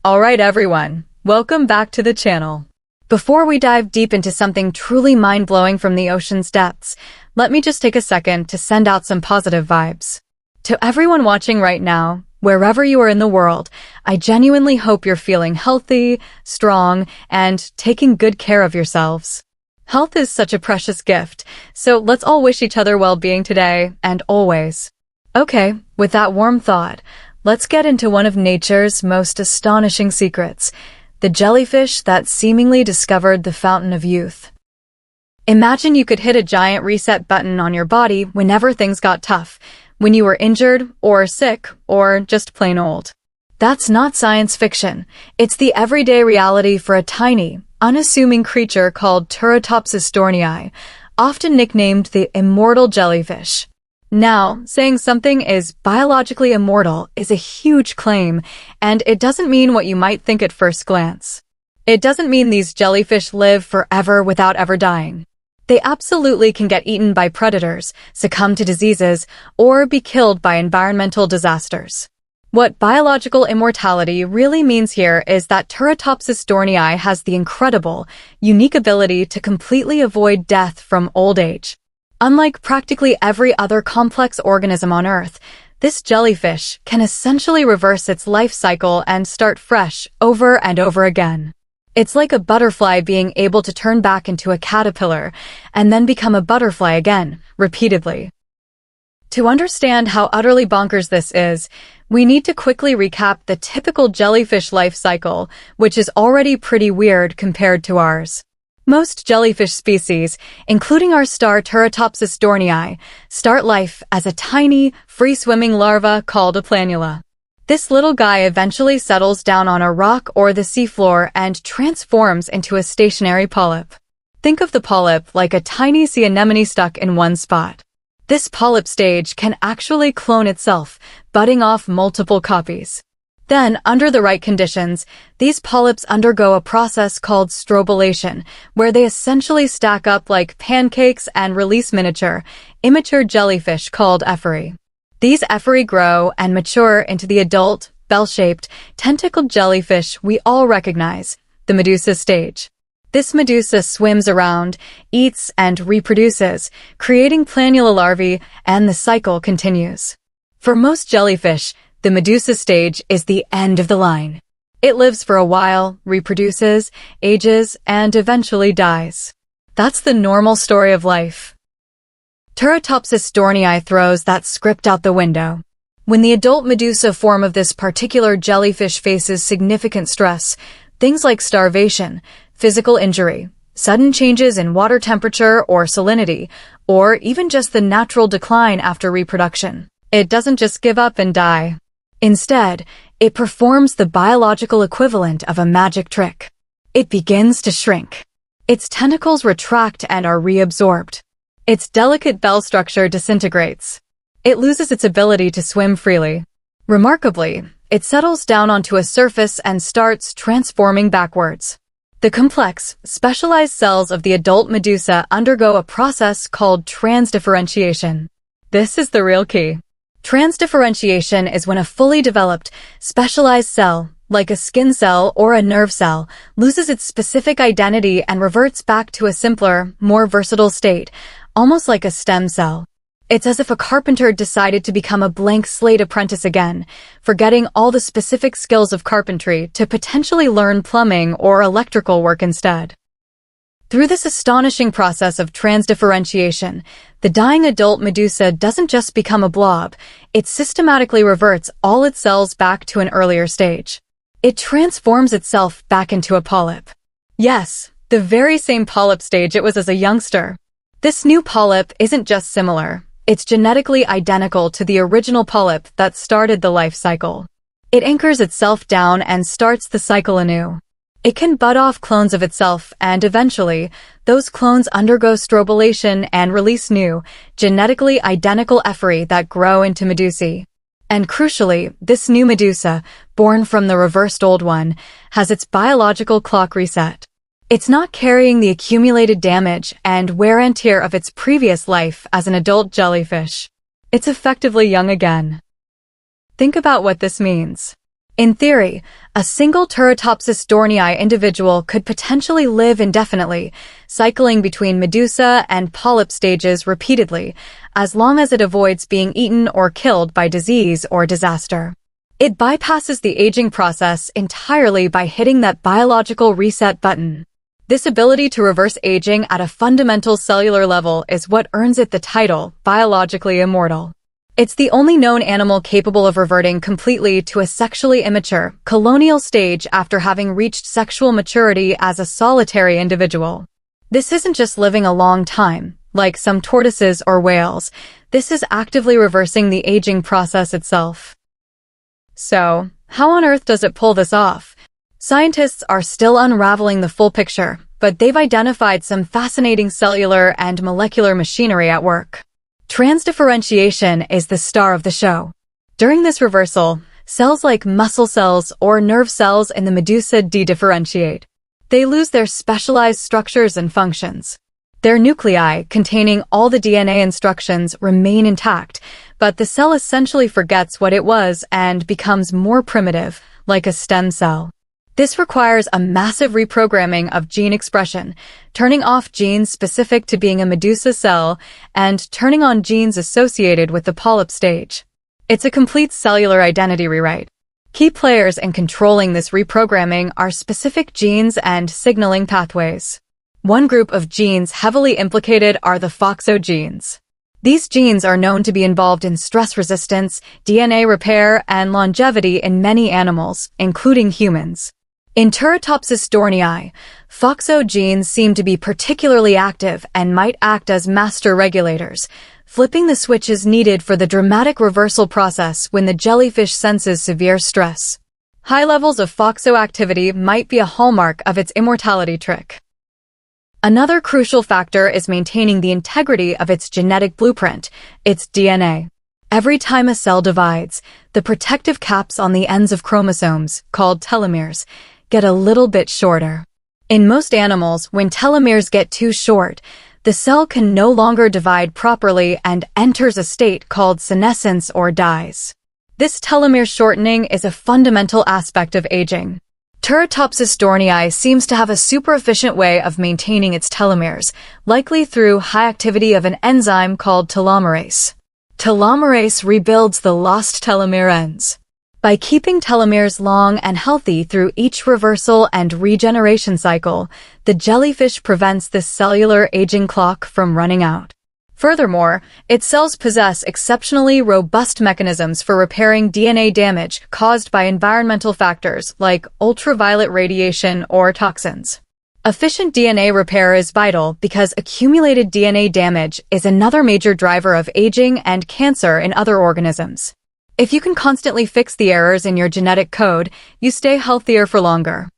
Alright everyone, welcome back to the channel. Before we dive deep into something truly mind-blowing from the ocean's depths, let me just take a second to send out some positive vibes. To everyone watching right now, wherever you are in the world, I genuinely hope you're feeling healthy, strong, and taking good care of yourselves. Health is such a precious gift, so let's all wish each other well-being today and always. Okay, with that warm thought, let's get into one of nature's most astonishing secrets, the jellyfish that seemingly discovered the fountain of youth. Imagine you could hit a giant reset button on your body whenever things got tough, when you were injured, or sick, or just plain old. That's not science fiction. It's the everyday reality for a tiny, unassuming creature called Turritopsis dohrnii, often nicknamed the immortal jellyfish. Now, saying something is biologically immortal is a huge claim, and it doesn't mean what you might think at first glance. It doesn't mean these jellyfish live forever without ever dying. They absolutely can get eaten by predators, succumb to diseases, or be killed by environmental disasters. What biological immortality really means here is that Turritopsis dohrnii has the incredible, unique ability to completely avoid death from old age. Unlike practically every other complex organism on Earth, this jellyfish can essentially reverse its life cycle and start fresh over and over again. It's like a butterfly being able to turn back into a caterpillar and then become a butterfly again, repeatedly. To understand how utterly bonkers this is, we need to quickly recap the typical jellyfish life cycle, which is already pretty weird compared to ours. Most jellyfish species, including our star Turritopsis dohrnii, start life as a tiny, free-swimming larva called a planula. This little guy eventually settles down on a rock or the seafloor and transforms into a stationary polyp. Think of the polyp like a tiny sea anemone stuck in one spot. This polyp stage can actually clone itself, budding off multiple copies. Then, under the right conditions, these polyps undergo a process called strobilation, where they essentially stack up like pancakes and release miniature, immature jellyfish called ephori. These ephori grow and mature into the adult, bell-shaped, tentacled jellyfish we all recognize, the medusa stage. This medusa swims around, eats, and reproduces, creating planula larvae, and the cycle continues. For most jellyfish, the medusa stage is the end of the line. It lives for a while, reproduces, ages, and eventually dies. That's the normal story of life. Turritopsis dohrnii throws that script out the window. When the adult medusa form of this particular jellyfish faces significant stress, things like starvation, physical injury, sudden changes in water temperature or salinity, or even just the natural decline after reproduction, it doesn't just give up and die. Instead, it performs the biological equivalent of a magic trick. It begins to shrink. Its tentacles retract and are reabsorbed. Its delicate bell structure disintegrates. It loses its ability to swim freely. Remarkably, it settles down onto a surface and starts transforming backwards. The complex, specialized cells of the adult medusa undergo a process called transdifferentiation. This is the real key. Transdifferentiation is when a fully developed, specialized cell, like a skin cell or a nerve cell, loses its specific identity and reverts back to a simpler, more versatile state, almost like a stem cell. It's as if a carpenter decided to become a blank slate apprentice again, forgetting all the specific skills of carpentry to potentially learn plumbing or electrical work instead. Through this astonishing process of transdifferentiation, the dying adult medusa doesn't just become a blob, it systematically reverts all its cells back to an earlier stage. It transforms itself back into a polyp. Yes, the very same polyp stage it was as a youngster. This new polyp isn't just similar, it's genetically identical to the original polyp that started the life cycle. It anchors itself down and starts the cycle anew. It can bud off clones of itself, and eventually, those clones undergo strobilation and release new, genetically identical ephori that grow into medusae. And crucially, this new medusa, born from the reversed old one, has its biological clock reset. It's not carrying the accumulated damage and wear and tear of its previous life as an adult jellyfish. It's effectively young again. Think about what this means. In theory, a single Turritopsis dohrnii individual could potentially live indefinitely, cycling between medusa and polyp stages repeatedly, as long as it avoids being eaten or killed by disease or disaster. It bypasses the aging process entirely by hitting that biological reset button. This ability to reverse aging at a fundamental cellular level is what earns it the title, biologically immortal. It's the only known animal capable of reverting completely to a sexually immature, colonial stage after having reached sexual maturity as a solitary individual. This isn't just living a long time, like some tortoises or whales. This is actively reversing the aging process itself. So, how on earth does it pull this off? Scientists are still unraveling the full picture, but they've identified some fascinating cellular and molecular machinery at work. Transdifferentiation is the star of the show. During this reversal, cells like muscle cells or nerve cells in the medusa dedifferentiate. They lose their specialized structures and functions. Their nuclei, containing all the DNA instructions, remain intact, but the cell essentially forgets what it was and becomes more primitive, like a stem cell. This requires a massive reprogramming of gene expression, turning off genes specific to being a medusa cell and turning on genes associated with the polyp stage. It's a complete cellular identity rewrite. Key players in controlling this reprogramming are specific genes and signaling pathways. One group of genes heavily implicated are the FOXO genes. These genes are known to be involved in stress resistance, DNA repair, and longevity in many animals, including humans. In Turritopsis dohrnii, FOXO genes seem to be particularly active and might act as master regulators, flipping the switches needed for the dramatic reversal process when the jellyfish senses severe stress. High levels of FOXO activity might be a hallmark of its immortality trick. Another crucial factor is maintaining the integrity of its genetic blueprint, its DNA. Every time a cell divides, the protective caps on the ends of chromosomes, called telomeres, get a little bit shorter. In most animals, when telomeres get too short, the cell can no longer divide properly and enters a state called senescence or dies. This telomere shortening is a fundamental aspect of aging. Turritopsis dohrnii seems to have a super efficient way of maintaining its telomeres, likely through high activity of an enzyme called telomerase. Telomerase rebuilds the lost telomere ends. By keeping telomeres long and healthy through each reversal and regeneration cycle, the jellyfish prevents this cellular aging clock from running out. Furthermore, its cells possess exceptionally robust mechanisms for repairing DNA damage caused by environmental factors like ultraviolet radiation or toxins. Efficient DNA repair is vital because accumulated DNA damage is another major driver of aging and cancer in other organisms. If you can constantly fix the errors in your genetic code, you stay healthier for longer.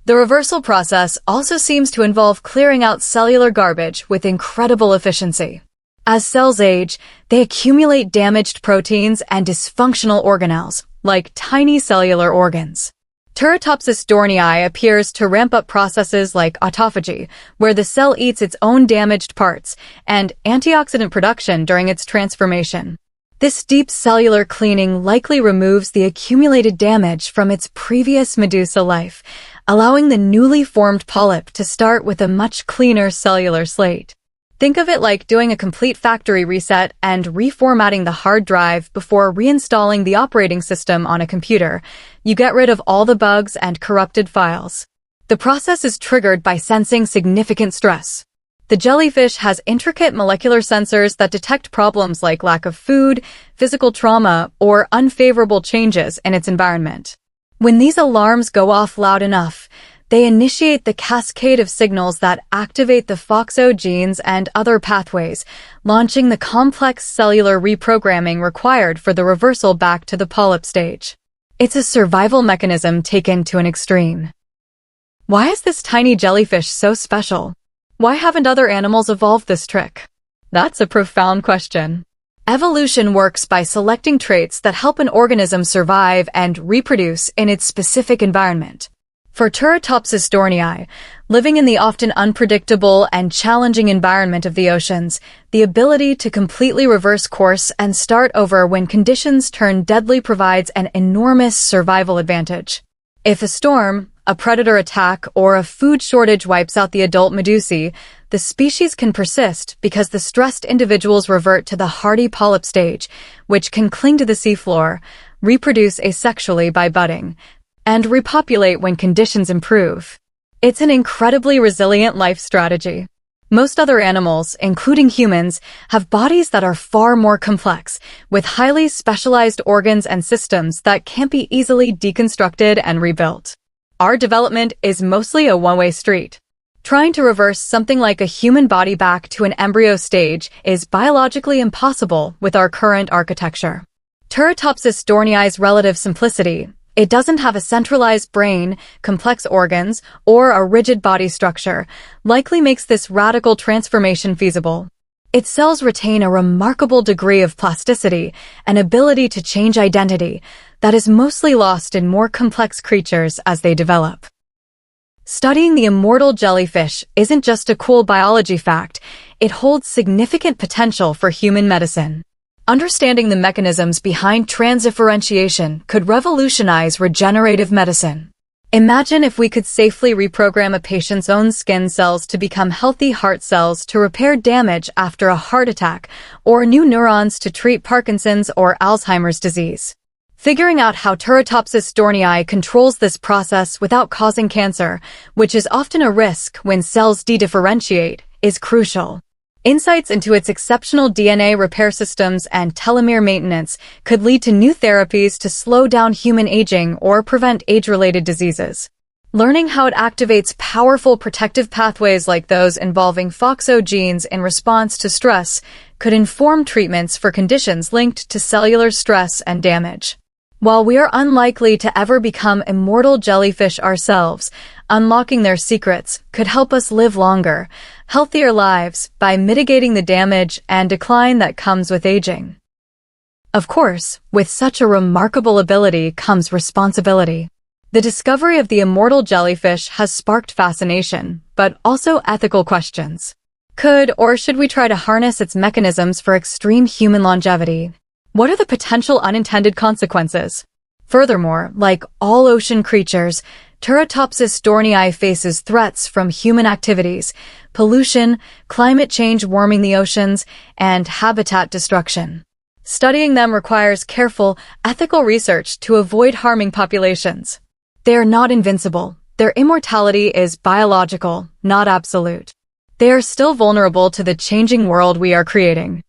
The reversal process also seems to involve clearing out cellular garbage with incredible efficiency. As cells age, they accumulate damaged proteins and dysfunctional organelles, like tiny cellular organs. Turritopsis dohrnii appears to ramp up processes like autophagy, where the cell eats its own damaged parts, and antioxidant production during its transformation. This deep cellular cleaning likely removes the accumulated damage from its previous medusa life, allowing the newly formed polyp to start with a much cleaner cellular slate. Think of it like doing a complete factory reset and reformatting the hard drive before reinstalling the operating system on a computer. You get rid of all the bugs and corrupted files. The process is triggered by sensing significant stress. The jellyfish has intricate molecular sensors that detect problems like lack of food, physical trauma, or unfavorable changes in its environment. When these alarms go off loud enough, they initiate the cascade of signals that activate the FOXO genes and other pathways, launching the complex cellular reprogramming required for the reversal back to the polyp stage. It's a survival mechanism taken to an extreme. Why is this tiny jellyfish so special? Why haven't other animals evolved this trick? That's a profound question. Evolution works by selecting traits that help an organism survive and reproduce in its specific environment. For Turritopsis dohrnii, living in the often unpredictable and challenging environment of the oceans, the ability to completely reverse course and start over when conditions turn deadly provides an enormous survival advantage. If a storm, a predator attack, or a food shortage wipes out the adult medusae, the species can persist because the stressed individuals revert to the hardy polyp stage, which can cling to the seafloor, reproduce asexually by budding, and repopulate when conditions improve. It's an incredibly resilient life strategy. Most other animals, including humans, have bodies that are far more complex, with highly specialized organs and systems that can't be easily deconstructed and rebuilt. Our development is mostly a one-way street. Trying to reverse something like a human body back to an embryo stage is biologically impossible with our current architecture. Turritopsis dohrnii's relative simplicity. It doesn't have a centralized brain, complex organs, or a rigid body structure, likely makes this radical transformation feasible. Its cells retain a remarkable degree of plasticity, an ability to change identity, that is mostly lost in more complex creatures as they develop. Studying the immortal jellyfish isn't just a cool biology fact, it holds significant potential for human medicine. Understanding the mechanisms behind transdifferentiation could revolutionize regenerative medicine. Imagine if we could safely reprogram a patient's own skin cells to become healthy heart cells to repair damage after a heart attack, or new neurons to treat Parkinson's or Alzheimer's disease. Figuring out how Turritopsis dohrnii controls this process without causing cancer, which is often a risk when cells dedifferentiate, is crucial. Insights into its exceptional DNA repair systems and telomere maintenance could lead to new therapies to slow down human aging or prevent age-related diseases. Learning how it activates powerful protective pathways like those involving FOXO genes in response to stress could inform treatments for conditions linked to cellular stress and damage. While we are unlikely to ever become immortal jellyfish ourselves, unlocking their secrets could help us live longer, healthier lives by mitigating the damage and decline that comes with aging. Of course, with such a remarkable ability comes responsibility. The discovery of the immortal jellyfish has sparked fascination, but also ethical questions. Could or should we try to harness its mechanisms for extreme human longevity? What are the potential unintended consequences? Furthermore, like all ocean creatures, Turritopsis dohrnii faces threats from human activities, pollution, climate change warming the oceans, and habitat destruction. Studying them requires careful, ethical research to avoid harming populations. They are not invincible. Their immortality is biological, not absolute. They are still vulnerable to the changing world we are creating.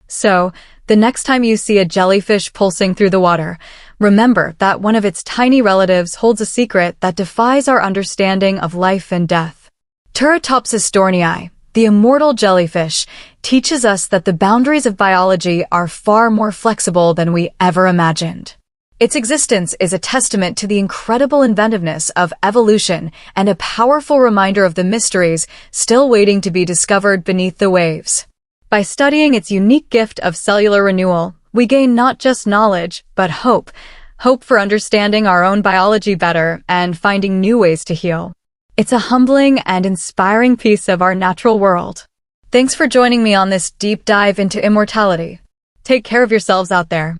So, the next time you see a jellyfish pulsing through the water, remember that one of its tiny relatives holds a secret that defies our understanding of life and death. Turritopsis dohrnii, the immortal jellyfish, teaches us that the boundaries of biology are far more flexible than we ever imagined. Its existence is a testament to the incredible inventiveness of evolution and a powerful reminder of the mysteries still waiting to be discovered beneath the waves. By studying its unique gift of cellular renewal, we gain not just knowledge, but hope for understanding our own biology better and finding new ways to heal. It's a humbling and inspiring piece of our natural world. Thanks for joining me on this deep dive into immortality. Take care of yourselves out there.